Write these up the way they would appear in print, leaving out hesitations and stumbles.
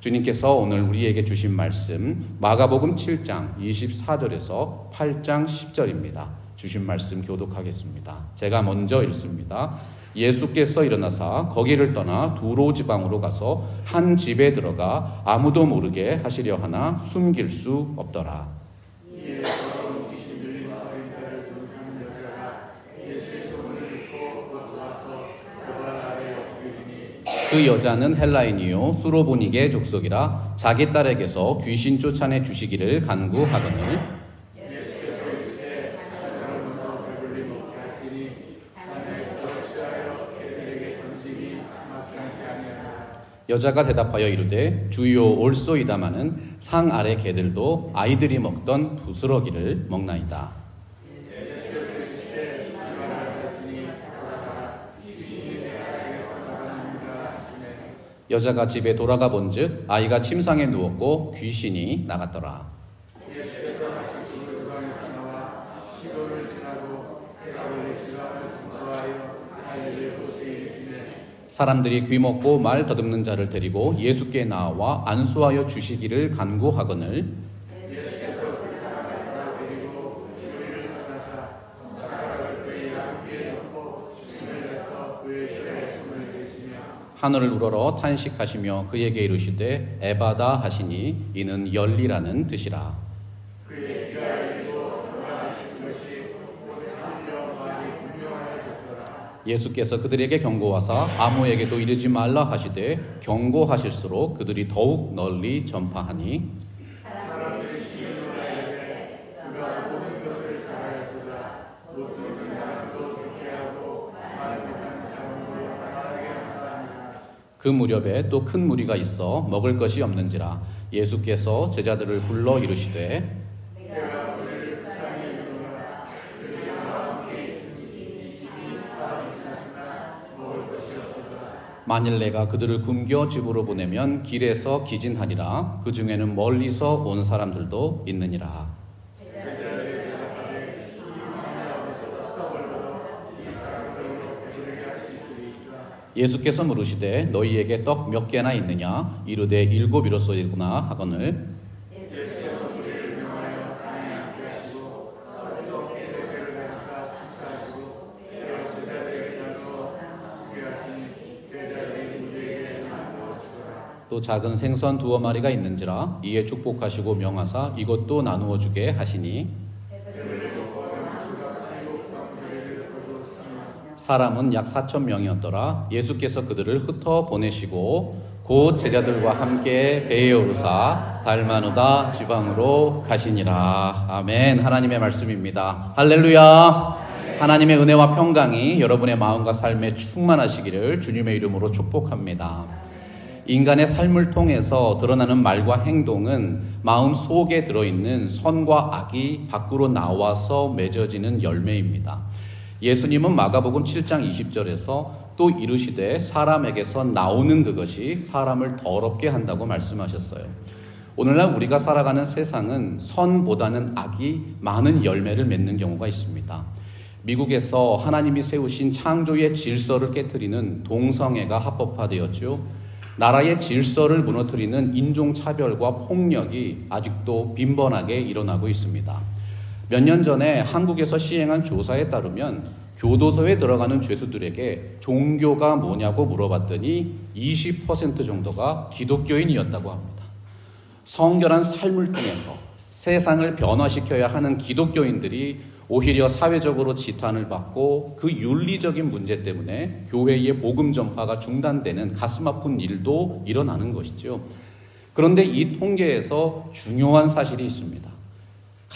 주님께서 오늘 우리에게 주신 말씀 마가복음 7장 24절에서 8장 10절입니다. 주신 말씀 교독하겠습니다. 제가 먼저 읽습니다. 예수께서 일어나사 거기를 떠나 두로 지방으로 가서 한 집에 들어가 아무도 모르게 하시려 하나 숨길 수 없더라. 그 여자는 헬라인이요 수로보니게 족속이라 자기 딸에게서 귀신 쫓아내 주시기를 간구하거늘 여자가 대답하여 이르되 주여 올소이다마는 상 아래 개들도 아이들이 먹던 부스러기를 먹나이다. 여자가 집에 돌아가 본즉 아이가 침상에 누웠고 귀신이 나갔더라. 사람들이 귀먹고 말 더듬는 자를 데리고 예수께 나와 안수하여 주시기를 간구하거늘 하늘을 우러러 탄식하시며 그에게 이르시되 에바다 하시니 이는 열리라는 뜻이라. 예수께서 그들에게 경고하사 아무에게도 이르지 말라 하시되 경고하실수록 그들이 더욱 널리 전파하니 그 무렵에 또 큰 무리가 있어 먹을 것이 없는지라. 예수께서 제자들을 불러 이르시되 만일 내가 그들을 굶겨 집으로 보내면 길에서 기진하리라. 그 중에는 멀리서 온 사람들도 있느니라. 예수께서 물으시되 너희에게 떡 몇 개나 있느냐? 이르되 7이로소이구나 하거늘 또 작은 생선 2마리가 있는지라. 이에 축복하시고 명하사 이것도 나누어 주게 하시니 사람은 약 4,000명이었더라. 예수께서 그들을 흩어 보내시고 곧 제자들과 함께 배에 오르사 달마누다 지방으로 가시니라. 아멘. 하나님의 말씀입니다. 할렐루야. 하나님의 은혜와 평강이 여러분의 마음과 삶에 충만하시기를 주님의 이름으로 축복합니다. 인간의 삶을 통해서 드러나는 말과 행동은 마음 속에 들어있는 선과 악이 밖으로 나와서 맺어지는 열매입니다. 예수님은 마가복음 7장 20절에서 또 이르시되 사람에게서 나오는 그것이 사람을 더럽게 한다고 말씀하셨어요. 오늘날 우리가 살아가는 세상은 선보다는 악이 많은 열매를 맺는 경우가 있습니다. 미국에서 하나님이 세우신 창조의 질서를 깨트리는 동성애가 합법화되었죠. 나라의 질서를 무너뜨리는 인종차별과 폭력이 아직도 빈번하게 일어나고 있습니다. 몇 년 전에 한국에서 시행한 조사에 따르면 교도소에 들어가는 죄수들에게 종교가 뭐냐고 물어봤더니 20% 정도가 기독교인이었다고 합니다. 성결한 삶을 통해서 세상을 변화시켜야 하는 기독교인들이 오히려 사회적으로 지탄을 받고 그 윤리적인 문제 때문에 교회의 복음 전파가 중단되는 가슴 아픈 일도 일어나는 것이죠. 그런데 이 통계에서 중요한 사실이 있습니다.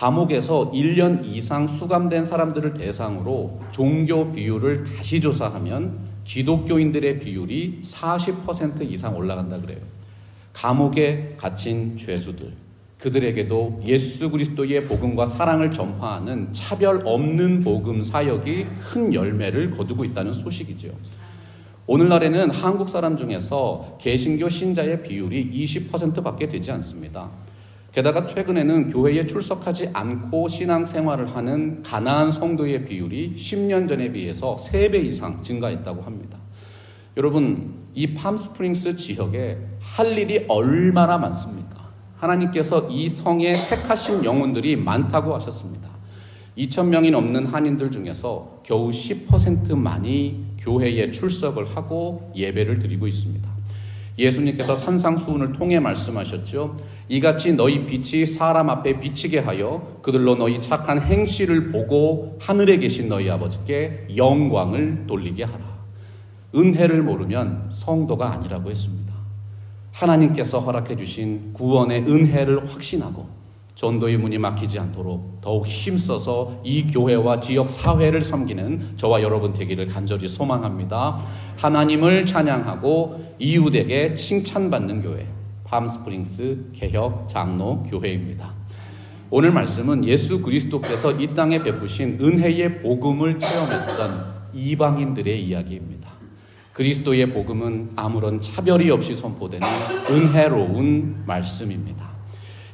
감옥에서 1년 이상 수감된 사람들을 대상으로 종교 비율을 다시 조사하면 기독교인들의 비율이 40% 이상 올라간다 그래요. 감옥에 갇힌 죄수들, 그들에게도 예수 그리스도의 복음과 사랑을 전파하는 차별 없는 복음 사역이 큰 열매를 거두고 있다는 소식이죠. 오늘날에는 한국 사람 중에서 개신교 신자의 비율이 20%밖에 되지 않습니다. 게다가 최근에는 교회에 출석하지 않고 신앙생활을 하는 가나안 성도의 비율이 10년 전에 비해서 3배 이상 증가했다고 합니다. 여러분, 이 팜스프링스 지역에 할 일이 얼마나 많습니까? 하나님께서 이 성에 택하신 영혼들이 많다고 하셨습니다. 2,000명이 넘는 한인들 중에서 겨우 10%만이 교회에 출석을 하고 예배를 드리고 있습니다. 예수님께서 산상수훈을 통해 말씀하셨죠. 이같이 너희 빛이 사람 앞에 비치게 하여 그들로 너희 착한 행실을 보고 하늘에 계신 너희 아버지께 영광을 돌리게 하라. 은혜를 모르면 성도가 아니라고 했습니다. 하나님께서 허락해 주신 구원의 은혜를 확신하고 전도의 문이 막히지 않도록 더욱 힘써서 이 교회와 지역 사회를 섬기는 저와 여러분 되기를 간절히 소망합니다. 하나님을 찬양하고 이웃에게 칭찬받는 교회, 팜스프링스 개혁 장로 교회입니다. 오늘 말씀은 예수 그리스도께서 이 땅에 베푸신 은혜의 복음을 체험했던 이방인들의 이야기입니다. 그리스도의 복음은 아무런 차별이 없이 선포되는 은혜로운 말씀입니다.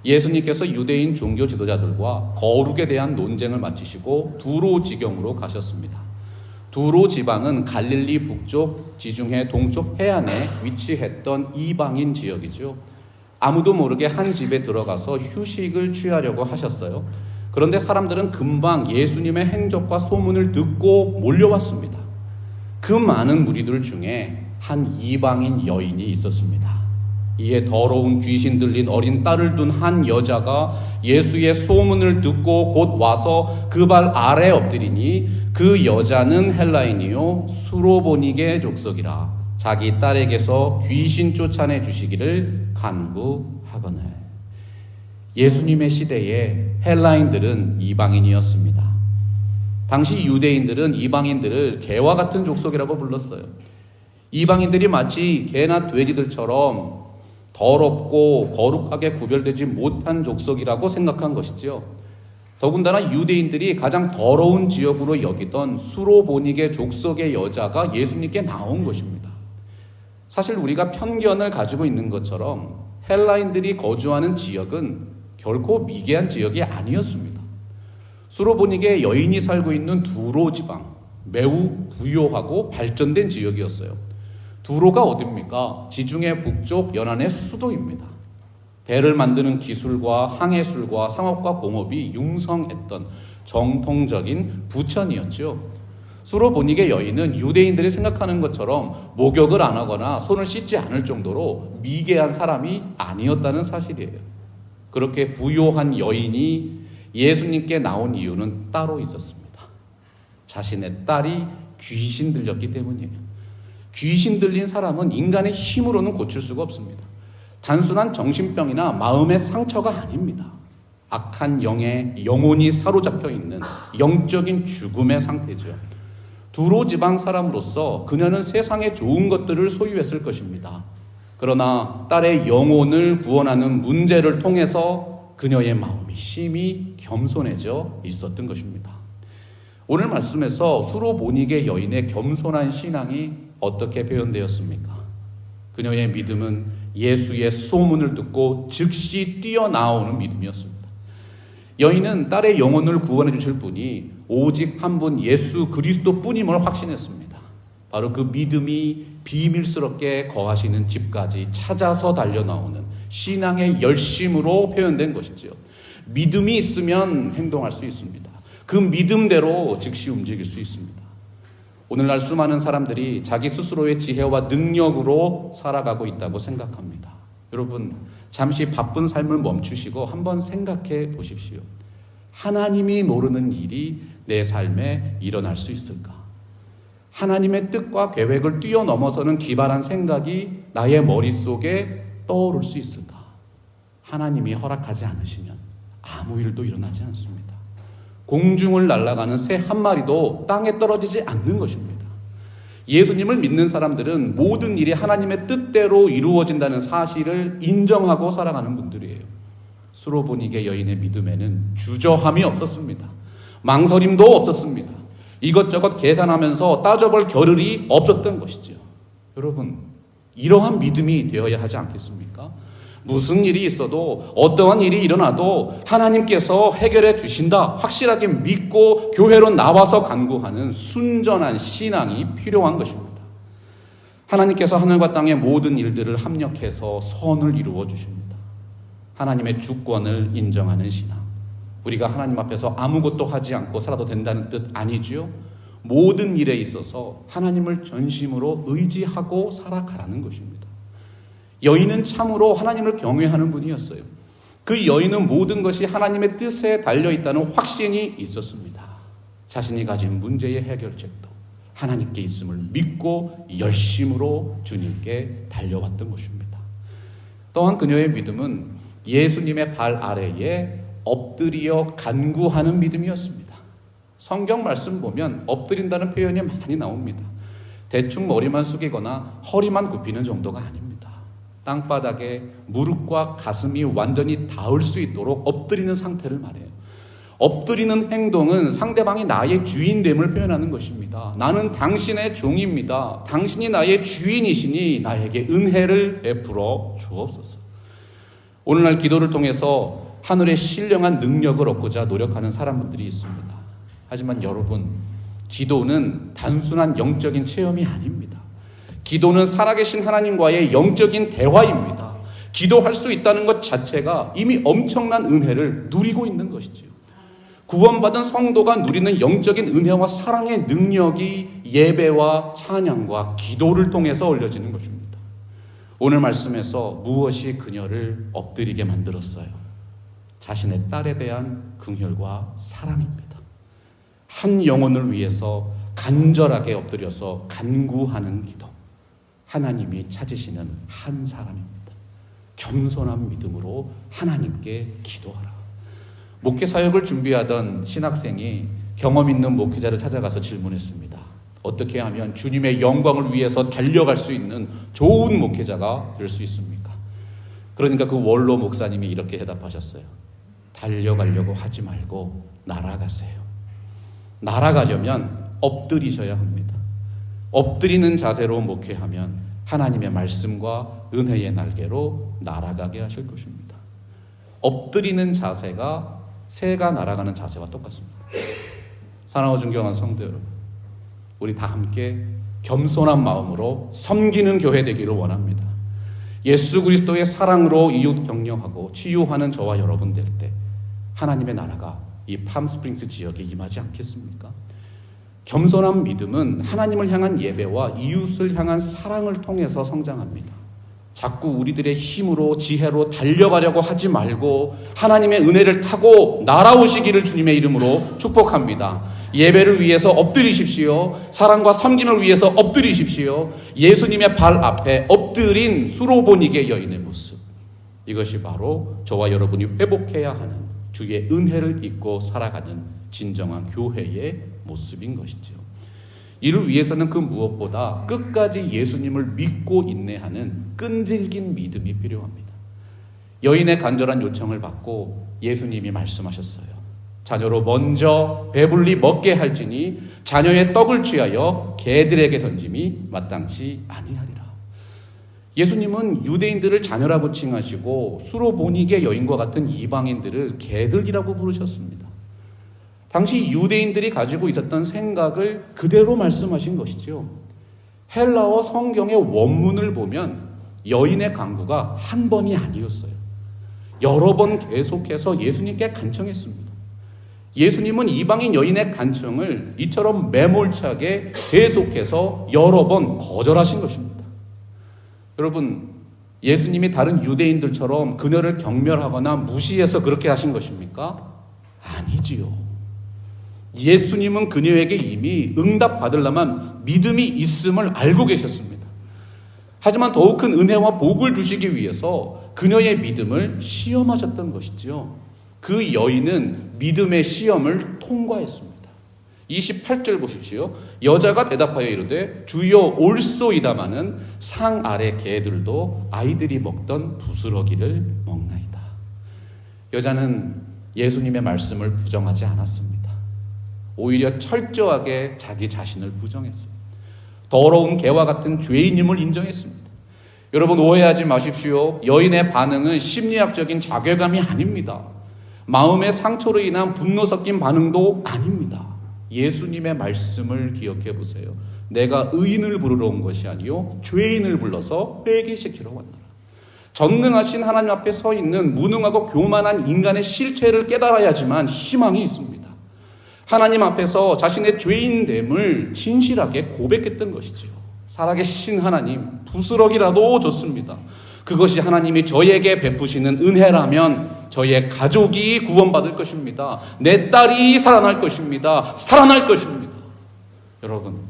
예수님께서 유대인 종교 지도자들과 거룩에 대한 논쟁을 마치시고 두로 지경으로 가셨습니다. 두로 지방은 갈릴리 북쪽, 지중해 동쪽 해안에 위치했던 이방인 지역이죠. 아무도 모르게 한 집에 들어가서 휴식을 취하려고 하셨어요. 그런데 사람들은 금방 예수님의 행적과 소문을 듣고 몰려왔습니다. 그 많은 무리들 중에 한 이방인 여인이 있었습니다. 이에 더러운 귀신 들린 어린 딸을 둔 한 여자가 예수의 소문을 듣고 곧 와서 그 발 아래 엎드리니 그 여자는 헬라인이요 수로보니게 족속이라 자기 딸에게서 귀신 쫓아내 주시기를 간구하거늘. 예수님의 시대에 헬라인들은 이방인이었습니다. 당시 유대인들은 이방인들을 개와 같은 족속이라고 불렀어요. 이방인들이 마치 개나 돼지들처럼 더럽고 거룩하게 구별되지 못한 족속이라고 생각한 것이죠. 더군다나 유대인들이 가장 더러운 지역으로 여기던 수로보니게 족속의 여자가 예수님께 나온 것입니다. 사실 우리가 편견을 가지고 있는 것처럼 헬라인들이 거주하는 지역은 결코 미개한 지역이 아니었습니다. 수로보니게 여인이 살고 있는 두로 지방, 매우 부유하고 발전된 지역이었어요. 두로가 어디입니까? 지중해 북쪽 연안의 수도입니다. 배를 만드는 기술과 항해술과 상업과 공업이 융성했던 정통적인 부천이었죠. 수로보니게 여인은 유대인들이 생각하는 것처럼 목욕을 안 하거나 손을 씻지 않을 정도로 미개한 사람이 아니었다는 사실이에요. 그렇게 부요한 여인이 예수님께 나온 이유는 따로 있었습니다. 자신의 딸이 귀신 들렸기 때문이에요. 귀신 들린 사람은 인간의 힘으로는 고칠 수가 없습니다. 단순한 정신병이나 마음의 상처가 아닙니다. 악한 영에 영혼이 사로잡혀 있는 영적인 죽음의 상태죠. 두로 지방 사람으로서 그녀는 세상의 좋은 것들을 소유했을 것입니다. 그러나 딸의 영혼을 구원하는 문제를 통해서 그녀의 마음이 심히 겸손해져 있었던 것입니다. 오늘 말씀에서 수로보니게 여인의 겸손한 신앙이 어떻게 표현되었습니까? 그녀의 믿음은 예수의 소문을 듣고 즉시 뛰어나오는 믿음이었습니다. 여인은 딸의 영혼을 구원해 주실 분이 오직 한 분 예수 그리스도 뿐임을 확신했습니다. 바로 그 믿음이 비밀스럽게 거하시는 집까지 찾아서 달려나오는 신앙의 열심으로 표현된 것이죠. 믿음이 있으면 행동할 수 있습니다. 그 믿음대로 즉시 움직일 수 있습니다. 오늘날 수많은 사람들이 자기 스스로의 지혜와 능력으로 살아가고 있다고 생각합니다. 여러분, 잠시 바쁜 삶을 멈추시고 한번 생각해 보십시오. 하나님이 모르는 일이 내 삶에 일어날 수 있을까? 하나님의 뜻과 계획을 뛰어넘어서는 기발한 생각이 나의 머릿속에 떠오를 수 있을까? 하나님이 허락하지 않으시면 아무 일도 일어나지 않습니다. 공중을 날아가는 새 한 마리도 땅에 떨어지지 않는 것입니다. 예수님을 믿는 사람들은 모든 일이 하나님의 뜻대로 이루어진다는 사실을 인정하고 살아가는 분들이에요. 수로보니게 여인의 믿음에는 주저함이 없었습니다. 망설임도 없었습니다. 이것저것 계산하면서 따져볼 겨를이 없었던 것이죠. 여러분, 이러한 믿음이 되어야 하지 않겠습니까? 무슨 일이 있어도 어떠한 일이 일어나도 하나님께서 해결해 주신다 확실하게 믿고 교회로 나와서 간구하는 순전한 신앙이 필요한 것입니다. 하나님께서 하늘과 땅의 모든 일들을 합력해서 선을 이루어 주십니다. 하나님의 주권을 인정하는 신앙. 우리가 하나님 앞에서 아무것도 하지 않고 살아도 된다는 뜻 아니지요. 모든 일에 있어서 하나님을 전심으로 의지하고 살아가라는 것입니다. 여인은 참으로 하나님을 경외하는 분이었어요. 그 여인은 모든 것이 하나님의 뜻에 달려있다는 확신이 있었습니다. 자신이 가진 문제의 해결책도 하나님께 있음을 믿고 열심으로 주님께 달려왔던 것입니다. 또한 그녀의 믿음은 예수님의 발 아래에 엎드려 간구하는 믿음이었습니다. 성경 말씀 보면 엎드린다는 표현이 많이 나옵니다. 대충 머리만 숙이거나 허리만 굽히는 정도가 아닙니다. 땅바닥에 무릎과 가슴이 완전히 닿을 수 있도록 엎드리는 상태를 말해요. 엎드리는 행동은 상대방이 나의 주인됨을 표현하는 것입니다. 나는 당신의 종입니다. 당신이 나의 주인이시니 나에게 은혜를 베풀어 주옵소서. 오늘날 기도를 통해서 하늘의 신령한 능력을 얻고자 노력하는 사람들이 있습니다. 하지만 여러분, 기도는 단순한 영적인 체험이 아닙니다. 기도는 살아계신 하나님과의 영적인 대화입니다. 기도할 수 있다는 것 자체가 이미 엄청난 은혜를 누리고 있는 것이지요. 구원받은 성도가 누리는 영적인 은혜와 사랑의 능력이 예배와 찬양과 기도를 통해서 올려지는 것입니다. 오늘 말씀에서 무엇이 그녀를 엎드리게 만들었어요? 자신의 딸에 대한 긍휼과 사랑입니다. 한 영혼을 위해서 간절하게 엎드려서 간구하는 기도. 하나님이 찾으시는 한 사람입니다. 겸손한 믿음으로 하나님께 기도하라. 목회 사역을 준비하던 신학생이 경험 있는 목회자를 찾아가서 질문했습니다. 어떻게 하면 주님의 영광을 위해서 달려갈 수 있는 좋은 목회자가 될 수 있습니까? 그러니까 그 원로 목사님이 이렇게 대답하셨어요. 달려가려고 하지 말고 날아가세요. 날아가려면 엎드리셔야 합니다. 엎드리는 자세로 목회하면 하나님의 말씀과 은혜의 날개로 날아가게 하실 것입니다. 엎드리는 자세가 새가 날아가는 자세와 똑같습니다. 사랑하고 존경하는 성도 여러분, 우리 다 함께 겸손한 마음으로 섬기는 교회 되기를 원합니다. 예수 그리스도의 사랑으로 이웃 격려하고 치유하는 저와 여러분 될 때 하나님의 나라가 이 팜스프링스 지역에 임하지 않겠습니까? 겸손한 믿음은 하나님을 향한 예배와 이웃을 향한 사랑을 통해서 성장합니다. 자꾸 우리들의 힘으로 지혜로 달려가려고 하지 말고 하나님의 은혜를 타고 날아오시기를 주님의 이름으로 축복합니다. 예배를 위해서 엎드리십시오. 사랑과 섬김을 위해서 엎드리십시오. 예수님의 발 앞에 엎드린 수로보니게 여인의 모습. 이것이 바로 저와 여러분이 회복해야 하는 주의 은혜를 입고 살아가는 진정한 교회의 모습인 것이죠. 이를 위해서는 그 무엇보다 끝까지 예수님을 믿고 인내하는 끈질긴 믿음이 필요합니다. 여인의 간절한 요청을 받고 예수님이 말씀하셨어요. 자녀로 먼저 배불리 먹게 할지니 자녀의 떡을 취하여 개들에게 던짐이 마땅치 아니하리라. 예수님은 유대인들을 자녀라고 칭하시고 수로보니게 여인과 같은 이방인들을 개들이라고 부르셨습니다. 당시 유대인들이 가지고 있었던 생각을 그대로 말씀하신 것이죠. 헬라어 성경의 원문을 보면 여인의 간구가 한 번이 아니었어요. 여러 번 계속해서 예수님께 간청했습니다. 예수님은 이방인 여인의 간청을 이처럼 매몰차게 계속해서 여러 번 거절하신 것입니다. 여러분, 예수님이 다른 유대인들처럼 그녀를 경멸하거나 무시해서 그렇게 하신 것입니까? 아니지요. 예수님은 그녀에게 이미 응답받으려면 믿음이 있음을 알고 계셨습니다. 하지만 더욱 큰 은혜와 복을 주시기 위해서 그녀의 믿음을 시험하셨던 것이지요. 그 여인은 믿음의 시험을 통과했습니다. 28절 보십시오. 여자가 대답하여 이르되 주여 올소이다마는 상 아래 개들도 아이들이 먹던 부스러기를 먹나이다. 여자는 예수님의 말씀을 부정하지 않았습니다. 오히려 철저하게 자기 자신을 부정했습니다. 더러운 개와 같은 죄인임을 인정했습니다. 여러분, 오해하지 마십시오. 여인의 반응은 심리학적인 자괴감이 아닙니다. 마음의 상처로 인한 분노 섞인 반응도 아닙니다. 예수님의 말씀을 기억해 보세요. 내가 의인을 부르러 온 것이 아니요 죄인을 불러서 회개시키러 왔노라. 전능하신 하나님 앞에 서 있는 무능하고 교만한 인간의 실체를 깨달아야지만 희망이 있습니다. 하나님 앞에서 자신의 죄인됨을 진실하게 고백했던 것이지요. 살아계신 하나님, 부스럭이라도 좋습니다. 그것이 하나님이 저에게 베푸시는 은혜라면 저의 가족이 구원받을 것입니다. 내 딸이 살아날 것입니다. 살아날 것입니다. 여러분,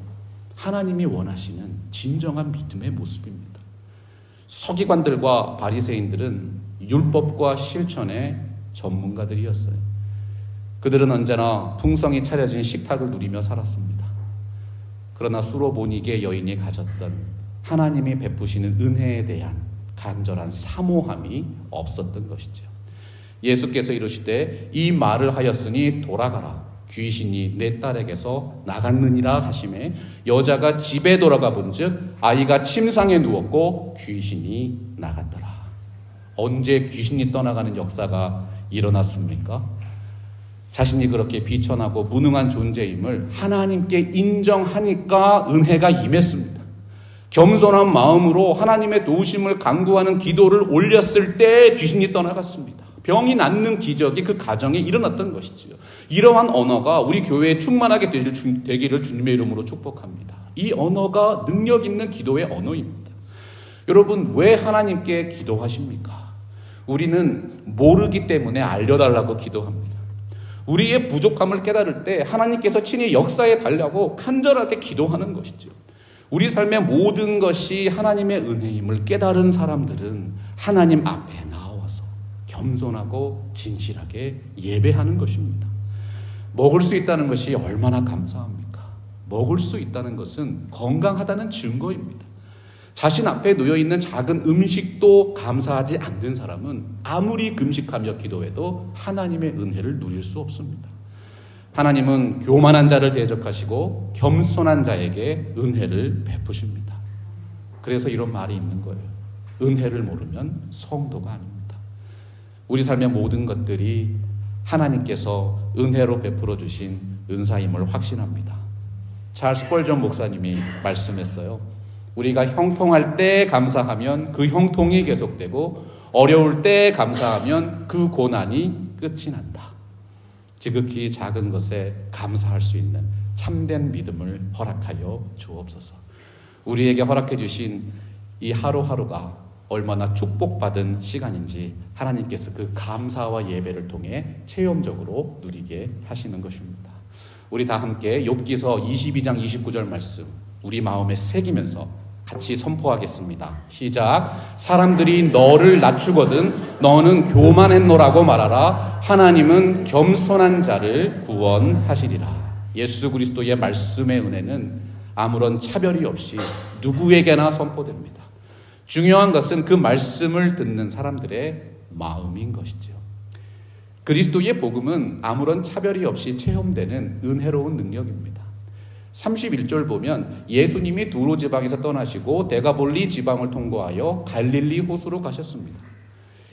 하나님이 원하시는 진정한 믿음의 모습입니다. 서기관들과 바리새인들은 율법과 실천의 전문가들이었어요. 그들은 언제나 풍성히 차려진 식탁을 누리며 살았습니다. 그러나 수로보니게 여인이 가졌던 하나님이 베푸시는 은혜에 대한 간절한 사모함이 없었던 것이죠. 예수께서 이르시되 이 말을 하였으니 돌아가라. 귀신이 내 딸에게서 나갔느니라 하시매 여자가 집에 돌아가 본즉 아이가 침상에 누웠고 귀신이 나갔더라. 언제 귀신이 떠나가는 역사가 일어났습니까? 자신이 그렇게 비천하고 무능한 존재임을 하나님께 인정하니까 은혜가 임했습니다. 겸손한 마음으로 하나님의 도우심을 간구하는 기도를 올렸을 때 귀신이 떠나갔습니다. 병이 낫는 기적이 그 가정에 일어났던 것이지요. 이러한 언어가 우리 교회에 충만하게 되기를 주님의 이름으로 축복합니다. 이 언어가 능력 있는 기도의 언어입니다. 여러분, 왜 하나님께 기도하십니까? 우리는 모르기 때문에 알려달라고 기도합니다. 우리의 부족함을 깨달을 때 하나님께서 친히 역사해 달라고 간절하게 기도하는 것이죠. 우리 삶의 모든 것이 하나님의 은혜임을 깨달은 사람들은 하나님 앞에 나와서 겸손하고 진실하게 예배하는 것입니다. 먹을 수 있다는 것이 얼마나 감사합니까? 먹을 수 있다는 것은 건강하다는 증거입니다. 자신 앞에 놓여있는 작은 음식도 감사하지 않는 사람은 아무리 금식하며 기도해도 하나님의 은혜를 누릴 수 없습니다. 하나님은 교만한 자를 대적하시고 겸손한 자에게 은혜를 베푸십니다. 그래서 이런 말이 있는 거예요. 은혜를 모르면 성도가 아닙니다. 우리 삶의 모든 것들이 하나님께서 은혜로 베풀어 주신 은사임을 확신합니다. 찰스 스펄전 목사님이 말씀했어요. 우리가 형통할 때 감사하면 그 형통이 계속되고 어려울 때 감사하면 그 고난이 끝이 난다. 지극히 작은 것에 감사할 수 있는 참된 믿음을 허락하여 주옵소서. 우리에게 허락해 주신 이 하루하루가 얼마나 축복받은 시간인지 하나님께서 그 감사와 예배를 통해 체험적으로 누리게 하시는 것입니다. 우리 다 함께 욥기서 22장 29절 말씀 우리 마음에 새기면서 같이 선포하겠습니다. 시작. 사람들이 너를 낮추거든 너는 교만했노라고 말하라. 하나님은 겸손한 자를 구원하시리라. 예수 그리스도의 말씀의 은혜는 아무런 차별이 없이 누구에게나 선포됩니다. 중요한 것은 그 말씀을 듣는 사람들의 마음인 것이죠. 그리스도의 복음은 아무런 차별이 없이 체험되는 은혜로운 능력입니다. 31절 보면 예수님이 두로 지방에서 떠나시고 데가볼리 지방을 통과하여 갈릴리 호수로 가셨습니다.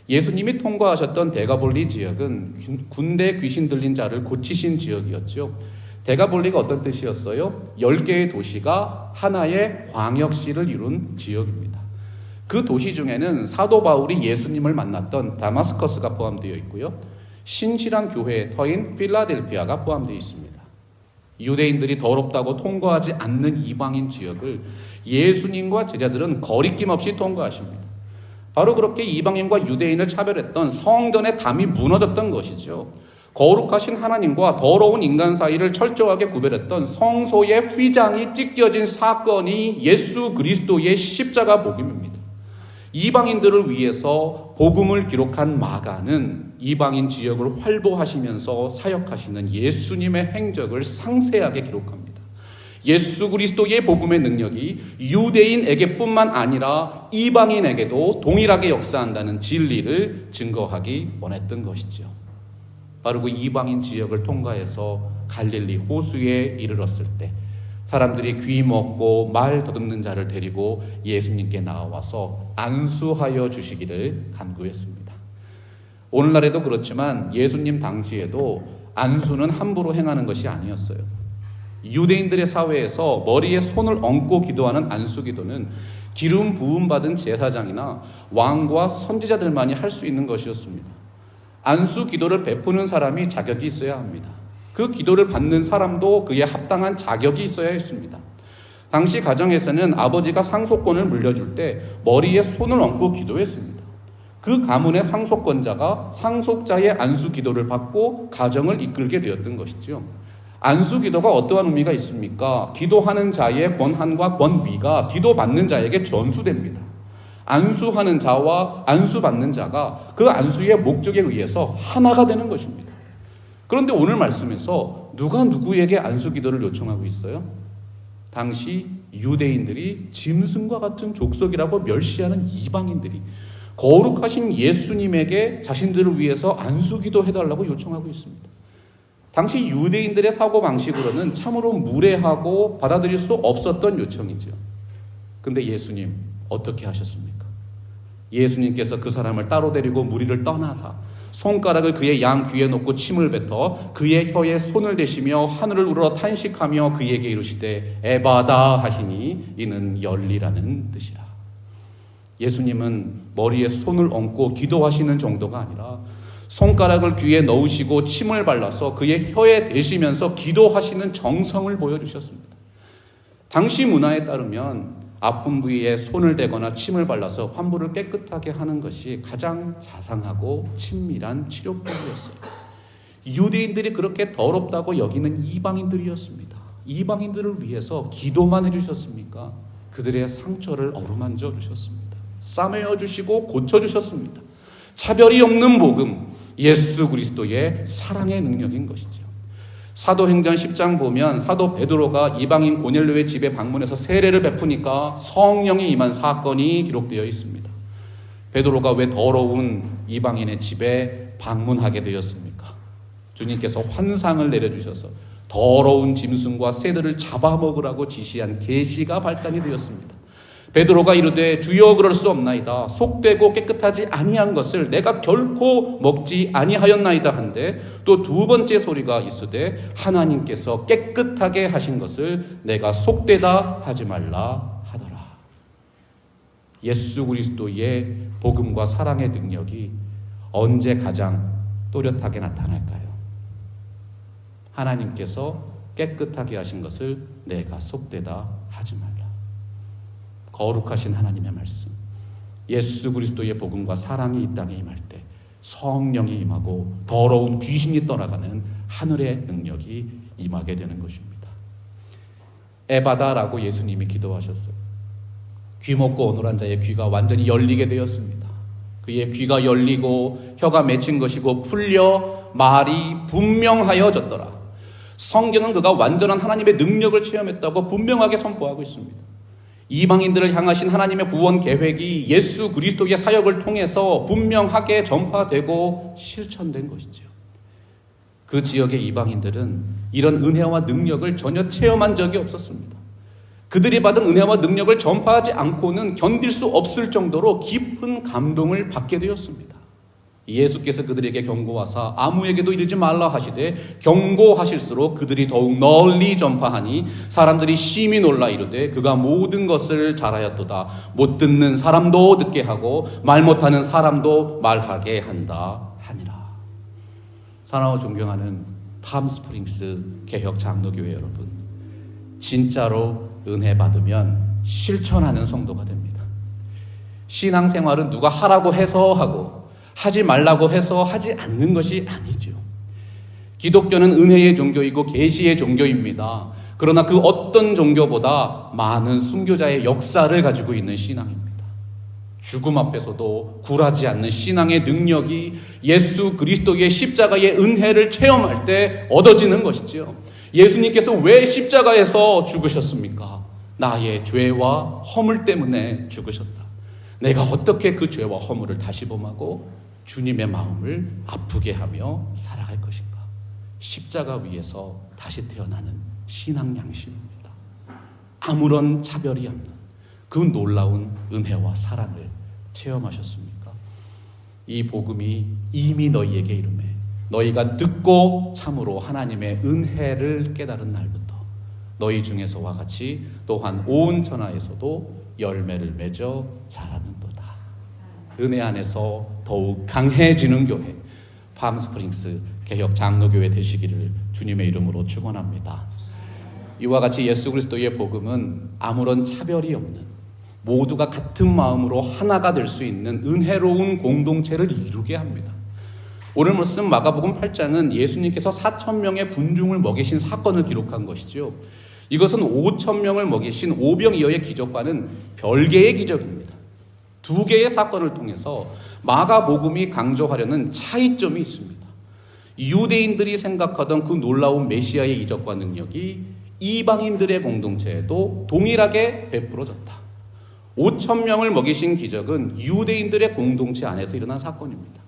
예수님이 통과하셨던 데가볼리 지역은 군대 귀신 들린 자를 고치신 지역이었죠. 데가볼리가 어떤 뜻이었어요? 10개의 도시가 하나의 광역시를 이룬 지역입니다. 그 도시 중에는 사도 바울이 예수님을 만났던 다마스커스가 포함되어 있고요. 신실한 교회의 터인 필라델피아가 포함되어 있습니다. 유대인들이 더럽다고 통과하지 않는 이방인 지역을 예수님과 제자들은 거리낌 없이 통과하십니다. 바로 그렇게 이방인과 유대인을 차별했던 성전의 담이 무너졌던 것이죠. 거룩하신 하나님과 더러운 인간 사이를 철저하게 구별했던 성소의 휘장이 찢겨진 사건이 예수 그리스도의 십자가 복음입니다. 이방인들을 위해서 복음을 기록한 마가는 이방인 지역을 활보하시면서 사역하시는 예수님의 행적을 상세하게 기록합니다. 예수 그리스도의 복음의 능력이 유대인에게뿐만 아니라 이방인에게도 동일하게 역사한다는 진리를 증거하기 원했던 것이죠. 바로 그 이방인 지역을 통과해서 갈릴리 호수에 이르렀을 때 사람들이 귀 먹고 말 더듬는 자를 데리고 예수님께 나와서 안수하여 주시기를 간구했습니다. 오늘날에도 그렇지만 예수님 당시에도 안수는 함부로 행하는 것이 아니었어요. 유대인들의 사회에서 머리에 손을 얹고 기도하는 안수기도는 기름 부음 받은 제사장이나 왕과 선지자들만이 할 수 있는 것이었습니다. 안수기도를 베푸는 사람이 자격이 있어야 합니다. 그 기도를 받는 사람도 그에 합당한 자격이 있어야 했습니다. 당시 가정에서는 아버지가 상속권을 물려줄 때 머리에 손을 얹고 기도했습니다. 그 가문의 상속권자가 상속자의 안수기도를 받고 가정을 이끌게 되었던 것이죠. 안수기도가 어떠한 의미가 있습니까? 기도하는 자의 권한과 권위가 기도받는 자에게 전수됩니다. 안수하는 자와 안수받는 자가 그 안수의 목적에 의해서 하나가 되는 것입니다. 그런데 오늘 말씀에서 누가 누구에게 안수기도를 요청하고 있어요? 당시 유대인들이 짐승과 같은 족속이라고 멸시하는 이방인들이 거룩하신 예수님에게 자신들을 위해서 안수기도 해달라고 요청하고 있습니다. 당시 유대인들의 사고방식으로는 참으로 무례하고 받아들일 수 없었던 요청이죠. 근데 예수님 어떻게 하셨습니까? 예수님께서 그 사람을 따로 데리고 무리를 떠나사 손가락을 그의 양 귀에 놓고 침을 뱉어 그의 혀에 손을 대시며 하늘을 우러러 탄식하며 그에게 이르시되 에바다 하시니 이는 열리라는 뜻이라. 예수님은 머리에 손을 얹고 기도하시는 정도가 아니라 손가락을 귀에 넣으시고 침을 발라서 그의 혀에 대시면서 기도하시는 정성을 보여주셨습니다. 당시 문화에 따르면 아픈 부위에 손을 대거나 침을 발라서 환부를 깨끗하게 하는 것이 가장 자상하고 친밀한 치료법이었어요. 유대인들이 그렇게 더럽다고 여기는 이방인들이었습니다. 이방인들을 위해서 기도만 해주셨습니까? 그들의 상처를 어루만져 주셨습니다. 싸매어 주시고 고쳐주셨습니다. 차별이 없는 복음, 예수 그리스도의 사랑의 능력인 것이죠. 사도행전 10장 보면 사도 베드로가 이방인 고넬료의 집에 방문해서 세례를 베푸니까 성령이 임한 사건이 기록되어 있습니다. 베드로가 왜 더러운 이방인의 집에 방문하게 되었습니까? 주님께서 환상을 내려주셔서 더러운 짐승과 새들을 잡아먹으라고 지시한 계시가 발단이 되었습니다. 베드로가 이르되 주여 그럴 수 없나이다. 속되고 깨끗하지 아니한 것을 내가 결코 먹지 아니하였나이다 한데 또 두 번째 소리가 있으되 하나님께서 깨끗하게 하신 것을 내가 속되다 하지 말라 하더라. 예수 그리스도의 복음과 사랑의 능력이 언제 가장 또렷하게 나타날까요? 하나님께서 깨끗하게 하신 것을 내가 속되다 하지 말라. 거룩하신 하나님의 말씀, 예수 그리스도의 복음과 사랑이 이 땅에 임할 때 성령이 임하고 더러운 귀신이 떠나가는 하늘의 능력이 임하게 되는 것입니다. 에바다라고 예수님이 기도하셨어요. 귀 먹고 어눌한 자의 귀가 완전히 열리게 되었습니다. 그의 귀가 열리고 혀가 맺힌 것이고 풀려 말이 분명하여졌더라. 성경은 그가 완전한 하나님의 능력을 체험했다고 분명하게 선포하고 있습니다. 이방인들을 향하신 하나님의 구원 계획이 예수 그리스도의 사역을 통해서 분명하게 전파되고 실천된 것이죠. 그 지역의 이방인들은 이런 은혜와 능력을 전혀 체험한 적이 없었습니다. 그들이 받은 은혜와 능력을 전파하지 않고는 견딜 수 없을 정도로 깊은 감동을 받게 되었습니다. 예수께서 그들에게 경고하사 아무에게도 이르지 말라 하시되 경고하실수록 그들이 더욱 널리 전파하니 사람들이 심히 놀라 이르되 그가 모든 것을 잘하였도다. 못 듣는 사람도 듣게 하고 말 못하는 사람도 말하게 한다 하니라. 사랑하고 존경하는 팜스프링스 개혁 장로교회 여러분, 진짜로 은혜 받으면 실천하는 성도가 됩니다. 신앙생활은 누가 하라고 해서 하고 하지 말라고 해서 하지 않는 것이 아니죠. 기독교는 은혜의 종교이고 계시의 종교입니다. 그러나 그 어떤 종교보다 많은 순교자의 역사를 가지고 있는 신앙입니다. 죽음 앞에서도 굴하지 않는 신앙의 능력이 예수 그리스도의 십자가의 은혜를 체험할 때 얻어지는 것이지요. 예수님께서 왜 십자가에서 죽으셨습니까? 나의 죄와 허물 때문에 죽으셨다. 내가 어떻게 그 죄와 허물을 다시 범하고 주님의 마음을 아프게 하며 살아갈 것인가? 십자가 위에서 다시 태어나는 신앙 양심입니다. 아무런 차별이 없는 그 놀라운 은혜와 사랑을 체험하셨습니까? 이 복음이 이미 너희에게 이르매 너희가 듣고 참으로 하나님의 은혜를 깨달은 날부터 너희 중에서와 같이 또한 온 천하에서도 열매를 맺어 자라는도다. 은혜 안에서 더욱 강해지는 교회, 팜스프링스 개혁 장로교회 되시기를 주님의 이름으로 축원합니다. 이와 같이 예수 그리스도의 복음은 아무런 차별이 없는, 모두가 같은 마음으로 하나가 될 수 있는 은혜로운 공동체를 이루게 합니다. 오늘 말씀 마가복음 8장은 예수님께서 4,000명의 군중을 먹이신 사건을 기록한 것이죠. 이것은 5,000명을 먹이신 오병이어의 기적과는 별개의 기적입니다. 두 개의 사건을 통해서 마가복음이 강조하려는 차이점이 있습니다. 유대인들이 생각하던 그 놀라운 메시아의 이적과 능력이 이방인들의 공동체에도 동일하게 베풀어졌다. 5,000명을 먹이신 기적은 유대인들의 공동체 안에서 일어난 사건입니다.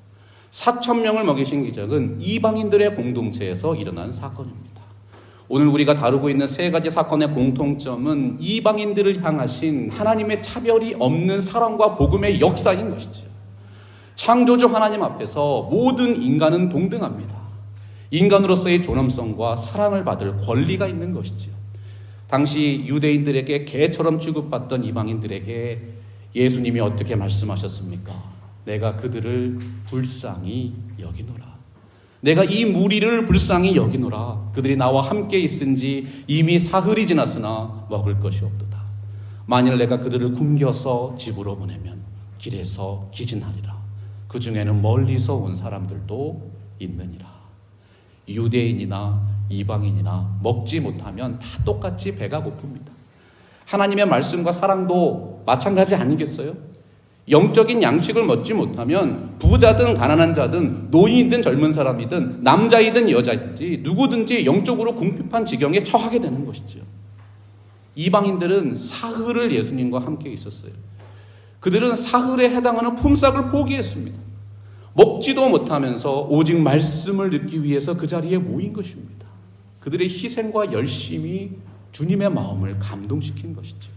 4,000명을 먹이신 기적은 이방인들의 공동체에서 일어난 사건입니다. 오늘 우리가 다루고 있는 세 가지 사건의 공통점은 이방인들을 향하신 하나님의 차별이 없는 사랑과 복음의 역사인 것이죠. 창조주 하나님 앞에서 모든 인간은 동등합니다. 인간으로서의 존엄성과 사랑을 받을 권리가 있는 것이죠. 당시 유대인들에게 개처럼 취급받던 이방인들에게 예수님이 어떻게 말씀하셨습니까? 내가 그들을 불쌍히 여기노라. 내가 이 무리를 불쌍히 여기노라. 그들이 나와 함께 있은지 이미 사흘이 지났으나 먹을 것이 없도다. 만일 내가 그들을 굶겨서 집으로 보내면 길에서 기진하리라. 그 중에는 멀리서 온 사람들도 있느니라. 유대인이나 이방인이나 먹지 못하면 다 똑같이 배가 고픕니다. 하나님의 말씀과 사랑도 마찬가지 아니겠어요? 영적인 양식을 먹지 못하면 부자든 가난한 자든 노인이든 젊은 사람이든 남자이든 여자든지 누구든지 영적으로 궁핍한 지경에 처하게 되는 것이죠. 이방인들은 사흘을 예수님과 함께 있었어요. 그들은 사흘에 해당하는 품삯을 포기했습니다. 먹지도 못하면서 오직 말씀을 듣기 위해서 그 자리에 모인 것입니다. 그들의 희생과 열심이 주님의 마음을 감동시킨 것이죠.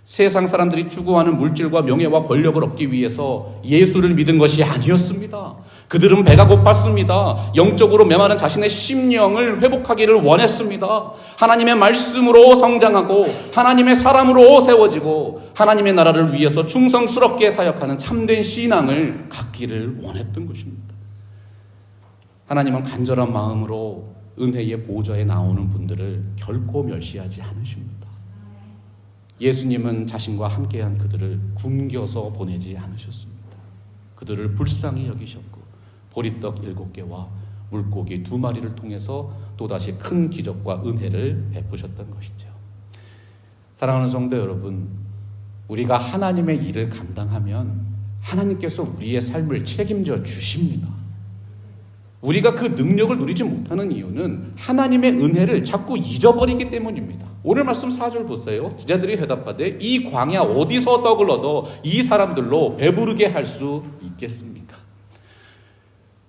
세상 사람들이 추구하는 물질과 명예와 권력을 얻기 위해서 예수를 믿은 것이 아니었습니다. 그들은 배가 고팠습니다. 영적으로 메마른 자신의 심령을 회복하기를 원했습니다. 하나님의 말씀으로 성장하고 하나님의 사람으로 세워지고 하나님의 나라를 위해서 충성스럽게 사역하는 참된 신앙을 갖기를 원했던 것입니다. 하나님은 간절한 마음으로 은혜의 보좌에 나오는 분들을 결코 멸시하지 않으십니다. 예수님은 자신과 함께한 그들을 굶겨서 보내지 않으셨습니다. 그들을 불쌍히 여기셨고 보리떡 7개와 물고기 2마리를 통해서 또다시 큰 기적과 은혜를 베푸셨던 것이죠. 사랑하는 성도 여러분, 우리가 하나님의 일을 감당하면 하나님께서 우리의 삶을 책임져 주십니다. 우리가 그 능력을 누리지 못하는 이유는 하나님의 은혜를 자꾸 잊어버리기 때문입니다. 오늘 말씀 4절 보세요. 제자들이 대답하되 이 광야 어디서 떡을 얻어 이 사람들로 배부르게 할 수 있겠습니까?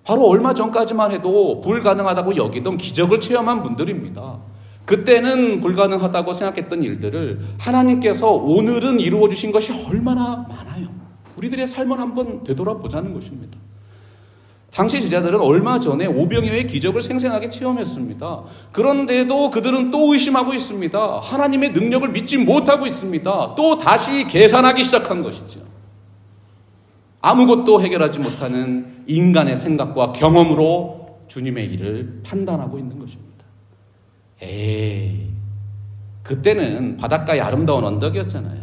바로 얼마 전까지만 해도 불가능하다고 여기던 기적을 체험한 분들입니다. 그때는 불가능하다고 생각했던 일들을 하나님께서 오늘은 이루어 주신 것이 얼마나 많아요. 우리들의 삶을 한번 되돌아보자는 것입니다. 당시 제자들은 얼마 전에 오병이어의 기적을 생생하게 체험했습니다. 그런데도 그들은 또 의심하고 있습니다. 하나님의 능력을 믿지 못하고 있습니다. 또 다시 계산하기 시작한 것이죠. 아무것도 해결하지 못하는 인간의 생각과 경험으로 주님의 일을 판단하고 있는 것입니다. 그때는 바닷가의 아름다운 언덕이었잖아요.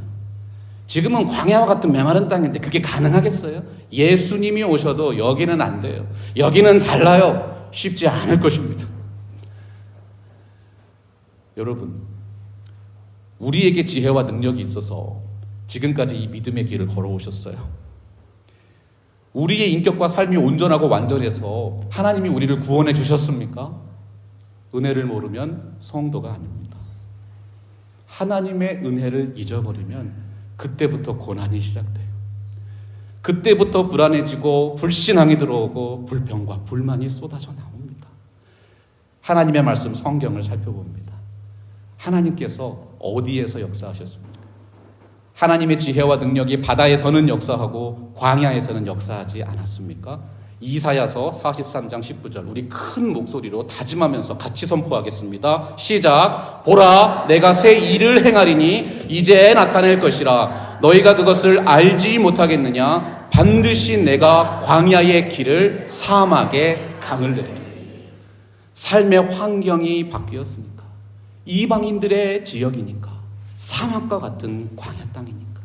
지금은 광야와 같은 메마른 땅인데 그게 가능하겠어요? 예수님이 오셔도 여기는 안 돼요. 여기는 달라요. 쉽지 않을 것입니다. 여러분, 우리에게 지혜와 능력이 있어서 지금까지 이 믿음의 길을 걸어오셨어요. 우리의 인격과 삶이 온전하고 완전해서 하나님이 우리를 구원해 주셨습니까? 은혜를 모르면 성도가 아닙니다. 하나님의 은혜를 잊어버리면 그때부터 고난이 시작돼요. 그때부터 불안해지고 불신앙이 들어오고 불평과 불만이 쏟아져 나옵니다. 하나님의 말씀 성경을 살펴봅니다. 하나님께서 어디에서 역사하셨습니까? 하나님의 지혜와 능력이 바다에서는 역사하고 광야에서는 역사하지 않았습니까? 이사야서 43장 19절 우리 큰 목소리로 다짐하면서 같이 선포하겠습니다. 시작. 보라, 내가 새 일을 행하리니 이제 나타낼 것이라. 너희가 그것을 알지 못하겠느냐? 반드시 내가 광야의 길을 사막에 강을 내리니. 삶의 환경이 바뀌었으니까, 이방인들의 지역이니까, 사막과 같은 광야 땅이니까.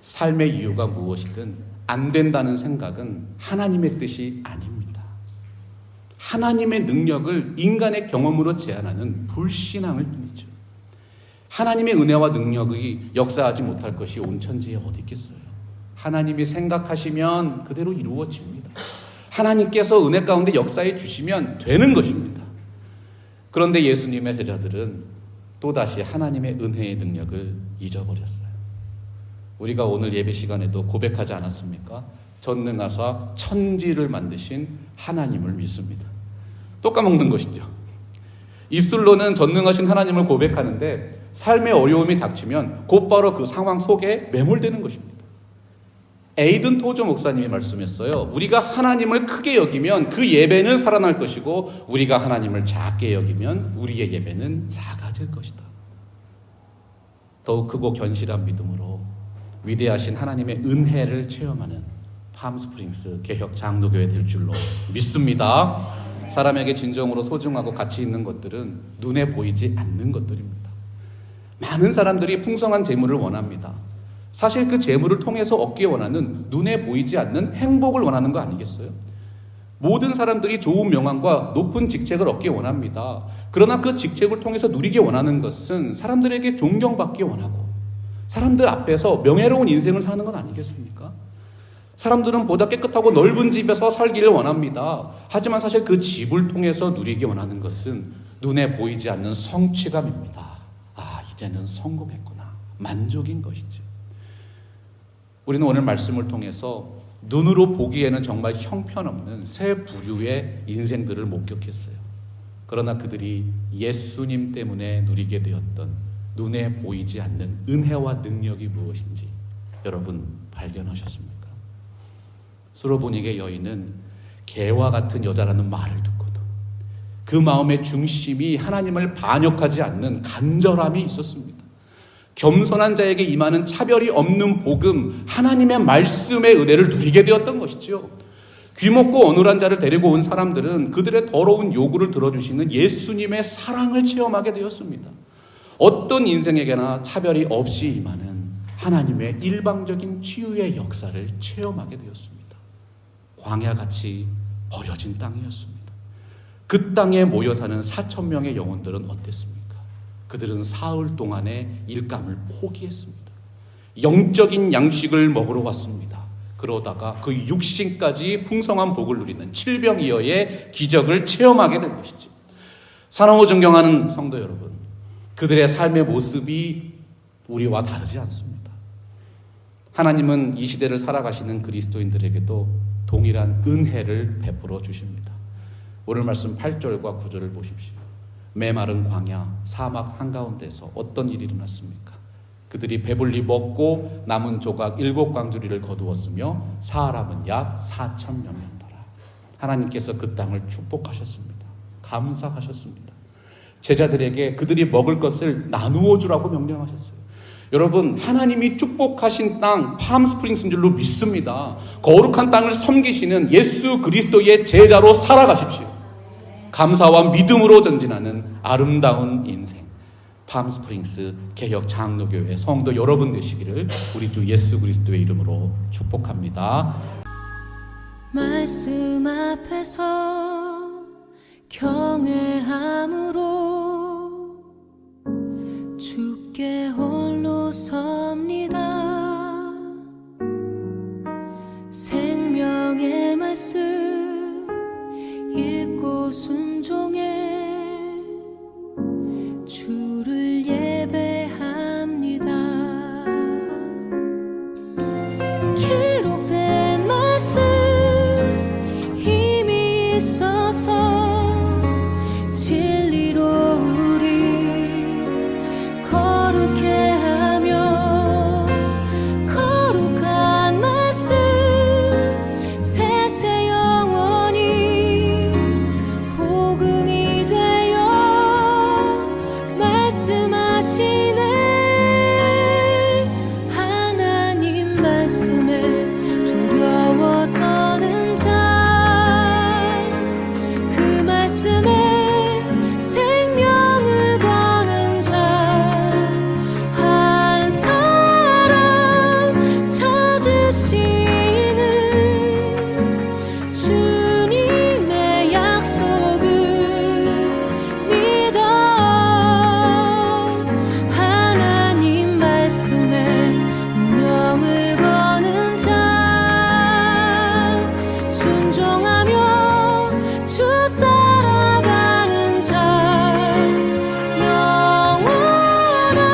삶의 이유가 무엇이든 안 된다는 생각은 하나님의 뜻이 아닙니다. 하나님의 능력을 인간의 경험으로 제한하는 불신앙을 뿐이죠. 하나님의 은혜와 능력이 역사하지 못할 것이 온 천지에 어디 있겠어요. 하나님이 생각하시면 그대로 이루어집니다. 하나님께서 은혜 가운데 역사해 주시면 되는 것입니다. 그런데 예수님의 제자들은 또다시 하나님의 은혜의 능력을 잊어버렸어요. 우리가 오늘 예배 시간에도 고백하지 않았습니까? 전능하사 천지를 만드신 하나님을 믿습니다. 또 까먹는 것이죠. 입술로는 전능하신 하나님을 고백하는데 삶의 어려움이 닥치면 곧바로 그 상황 속에 매몰되는 것입니다. 에이든 토저 목사님이 말씀했어요. 우리가 하나님을 크게 여기면 그 예배는 살아날 것이고 우리가 하나님을 작게 여기면 우리의 예배는 작아질 것이다. 더욱 크고 견실한 믿음으로 위대하신 하나님의 은혜를 체험하는 팜스프링스 개혁 장로교회 될 줄로 믿습니다. 사람에게 진정으로 소중하고 가치 있는 것들은 눈에 보이지 않는 것들입니다. 많은 사람들이 풍성한 재물을 원합니다. 사실 그 재물을 통해서 얻기 원하는 눈에 보이지 않는 행복을 원하는 거 아니겠어요? 모든 사람들이 좋은 명함과 높은 직책을 얻기 원합니다. 그러나 그 직책을 통해서 누리기 원하는 것은 사람들에게 존경받기 원하고 사람들 앞에서 명예로운 인생을 사는 건 아니겠습니까? 사람들은 보다 깨끗하고 넓은 집에서 살기를 원합니다. 하지만 사실 그 집을 통해서 누리기 원하는 것은 눈에 보이지 않는 성취감입니다. 아, 이제는 성공했구나. 만족인 것이죠. 우리는 오늘 말씀을 통해서 눈으로 보기에는 정말 형편없는 세 부류의 인생들을 목격했어요. 그러나 그들이 예수님 때문에 누리게 되었던 눈에 보이지 않는 은혜와 능력이 무엇인지 여러분 발견하셨습니까? 수로보니게 여인은 개와 같은 여자라는 말을 듣고도 그 마음의 중심이 하나님을 반역하지 않는 간절함이 있었습니다. 겸손한 자에게 임하는 차별이 없는 복음, 하나님의 말씀의 은혜를 누리게 되었던 것이죠. 귀먹고 어눌한 자를 데리고 온 사람들은 그들의 더러운 요구를 들어주시는 예수님의 사랑을 체험하게 되었습니다. 어떤 인생에게나 차별이 없이 임하는 하나님의 일방적인 치유의 역사를 체험하게 되었습니다. 광야같이 버려진 땅이었습니다. 그 땅에 모여 사는 4,000명의 영혼들은 어땠습니까? 그들은 사흘 동안의 일감을 포기했습니다. 영적인 양식을 먹으러 왔습니다. 그러다가 그 육신까지 풍성한 복을 누리는 칠병이어의 기적을 체험하게 된 것이죠. 사랑으로 존경하는 성도 여러분, 그들의 삶의 모습이 우리와 다르지 않습니다. 하나님은 이 시대를 살아가시는 그리스도인들에게도 동일한 은혜를 베풀어 주십니다. 오늘 말씀 8절과 9절을 보십시오. 메마른 광야, 사막 한가운데서 어떤 일이 일어났습니까? 그들이 배불리 먹고 남은 조각 7광주리를 거두었으며 사람은 약 4,000명이었더라. 하나님께서 그 땅을 축복하셨습니다. 감사하셨습니다. 제자들에게 그들이 먹을 것을 나누어 주라고 명령하셨어요. 여러분, 하나님이 축복하신 땅 팜스프링스인 줄로 믿습니다. 거룩한 땅을 섬기시는 예수 그리스도의 제자로 살아가십시오. 감사와 믿음으로 전진하는 아름다운 인생, 팜스프링스 개혁 장로교회 성도 여러분 되시기를 우리 주 예수 그리스도의 이름으로 축복합니다. 말씀 앞에서 경외함으로 주께 홀로 섭니다. 생명의 말씀 읽고 순종해 주를 예배합니다. 기록된 말씀 힘이 있어서 진리로 우리 거룩해 하며 거룩한 말씀 새 영혼이 복음이 되어 말씀하시네. 하나님 말씀에 두려워 떠는 자, 그 말씀에 생명을 거는 자, 한 사람 찾으시는 주님의 약속을 믿어. 하나님 말씀에 운명을 거는 자, 순종하며 주 따라가는 자, 영원한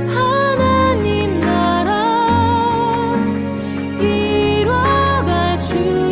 하나님 나라 이뤄갈 주